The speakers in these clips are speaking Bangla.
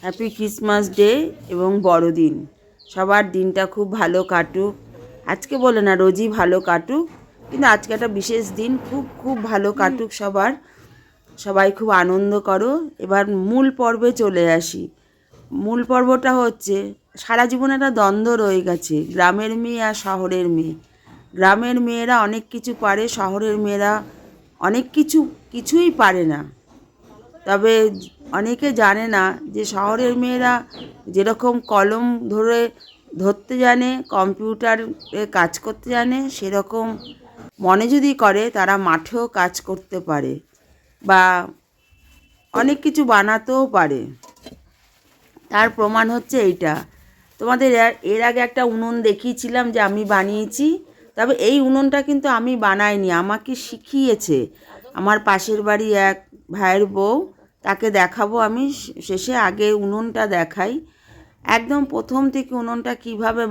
হ্যাপি ক্রিসমাস ডে এবং বড়দিন। সবার দিনটা খুব ভালো কাটুক। আজকে বলে না, রোজই ভালো কাটুক, কিন্তু আজকে একটা বিশেষ দিন, খুব খুব ভালো কাটুক সবার। সবাই খুব আনন্দ করো। এবার মূল পর্বে চলে আসি। মূল পর্বটা হচ্ছে, সারা জীবনে একটা দ্বন্দ্ব রয়ে গেছে, গ্রামের মেয়ে আর শহরের মেয়ে। গ্রামের মেয়েরা অনেক কিছু পারে, শহরের মেয়েরা অনেক কিছুই পারে না। তবে অনেকে জানে না যে শহরের মেয়েরা যেরকম কলম ধরতে জানে, কম্পিউটারে কাজ করতে জানে, সেরকম মনে যদি করে তারা মাঠেও কাজ করতে পারে বা অনেক কিছু বানাতেও পারে। তার প্রমাণ হচ্ছে এইটা। তোমাদের এর আগে একটা উনুন দেখিয়েছিলাম যে আমি বানিয়েছি। তবে এই উনুনটা কিন্তু আমি বানাইনি, আমাকে শিখিয়েছে আমার পাশের বাড়ি এক ভাইয়ের বউ। তাকে দেখাবো আমি শেষে, আগে উনুনটা দেখাই। একদম প্রথম থেকে উনুনটা কীভাবে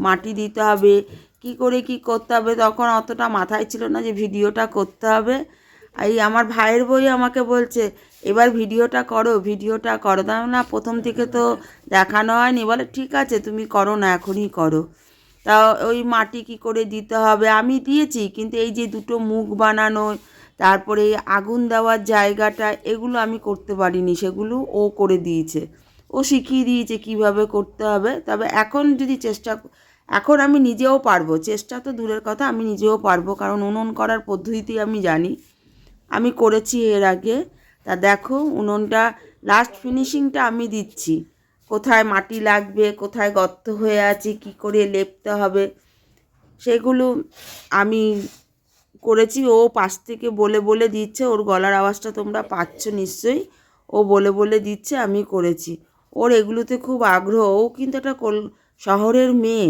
মাটি দিতে হবে, কি করে কি করতে হবে, তখন অতটা মাথায় ছিল না যে ভিডিওটা করতে হবে। এই আমার ভাইয়ের বই আমাকে বলছে, এবার ভিডিওটা করো। দাও না, প্রথম থেকে তো দেখানো হয়নি। বলে ঠিক আছে, তুমি করো না, এখনই করো। তা ওই মাটি কি করে দিতে হবে আমি দিয়েছি, কিন্তু এই যে দুটো মুখ বানানো, তারপরে আগুন দেওয়ার জায়গাটা, এগুলো আমি করতে পারিনি, সেগুলো ও করে দিয়েছে। ও শিখিয়ে দিয়েছে কিভাবে করতে হবে। তবে এখন যদি এখন আমি নিজেও পারবো, চেষ্টা তো দূরের কথা, আমি নিজেও পারবো, কারণ উনুন করার পদ্ধতি আমি জানি, আমি করেছি এর আগে। তা দেখো, উনুনটা লাস্ট ফিনিশিংটা আমি দিচ্ছি, কোথায় মাটি লাগবে, কোথায় গর্ত হয়ে আছে, কি করে লেপতে হবে, সেগুলো আমি করেছি। ও পাশ থেকে বলে বলে দিচ্ছে, ওর গলার আওয়াজটা তোমরা পাচ্ছ নিশ্চয়ই। ও বলে বলে দিচ্ছে, আমি করেছি। ওর এগুলোতে খুব আগ্রহ। ও কিন্তু একটা শহরের মেয়ে,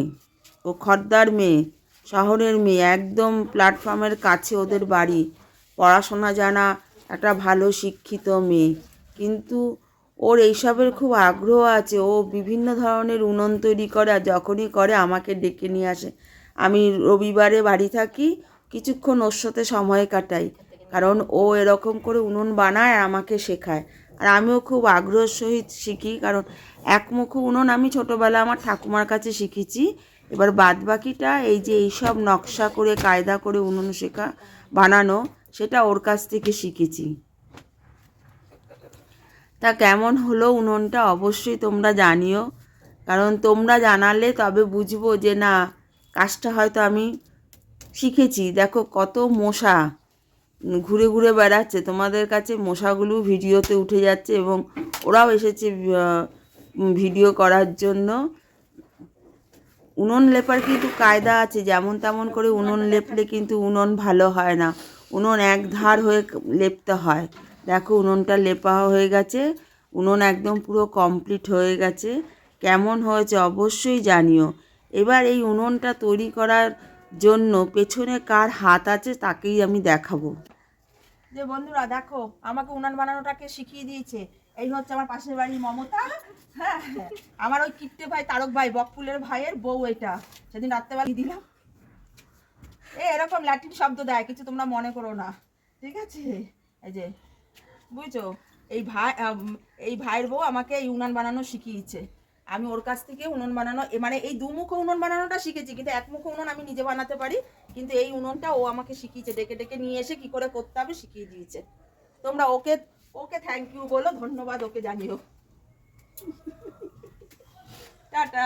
ও খদ্দার মেয়ে, শহরের মেয়ে, একদম প্ল্যাটফর্মের কাছে ওদের বাড়ি। পড়াশোনা জানা একটা ভালো শিক্ষিত মেয়ে, কিন্তু ওর এইসবের খুব আগ্রহ আছে। ও বিভিন্ন ধরনের উনুন তৈরি করে, আর যখনই করে আমাকে ডেকে নিয়ে আসে। আমি রবিবারে বাড়ি থাকি, কিছুক্ষণ ওর সাথে সময় কাটাই, কারণ ও এরকম করে উনুন বানায় আর আমাকে শেখায়। আর আমিও খুব আগ্রহের সহিত শিখি, কারণ একমুখো উনুন আমি ছোটোবেলা আমার ঠাকুমার কাছে শিখেছি। এবার বাদ বাকিটা এই যে এইসব নকশা করে কায়দা করে উনুন বানানো, সেটা ওর কাছ থেকে শিখেছি। তা কেমন হলো উনুনটা অবশ্যই তোমরা জানিও, কারণ তোমরা জানালে তবে বুঝবো যে না, কাজটা হয়তো আমি শিখেছি। দেখো কত মশা ঘুরে ঘুরে বেড়াচ্ছে, তোমাদের কাছে মশাগুলো ভিডিওতে উঠে যাচ্ছে, এবং ওরাও এসেছে ভিডিও করার জন্য। উনুন লেপার কিন্তু কায়দা আছে, যেমন তেমন করে উনুন লেপলে কিন্তু উনুন ভালো হয় না, উনুন এক ধার হয়ে লেপতে হয়। দেখো উনুনটা লেপা হয়ে গেছে, উনুন একদম পুরো কমপ্লিট হয়ে গেছে। কেমন হয়েছে অবশ্যই জানিও। এবার এই উনুনটা তৈরি করার জন্য পেছনে কার হাত আছে তাকেই আমি দেখাবো। যে বন্ধুরা দেখো, আমাকে উনান বানানোটাকে শিখিয়ে দিয়েছে। এই হচ্ছে আমার পাশের বাড়ির মমতা। হ্যাঁ, আমার ওই কিপ্টে ভাই তারক ভাই, বকফুলের ভাইয়ের বউ। এটা সেদিন রাত্রেবেলা দিলাম। এরকম ল্যাটিন শব্দ দেয়, কিছু তোমরা মনে করো না, ঠিক আছে? এই যে বুঝছো, এই ভাইয়ের বউ আমাকে এই উনান বানানো শিখিয়েছে। আমি ওর কাছ থেকে উনুন বানানো, মানে এই দুমুখো উনুন বানানোটা শিখেছি, কিন্তু একমুখো উনুন আমি নিজে বানাতে পারি। কিন্তু এই উনুনটা ও আমাকে শিখিয়েছে, ডেকে ডেকে নিয়ে এসে কি করে করতে হবে শিখিয়ে দিয়েছে। তোমরা ওকে ওকে থ্যাংক ইউ বলো, ধন্যবাদ ওকে জানিও। টাটা।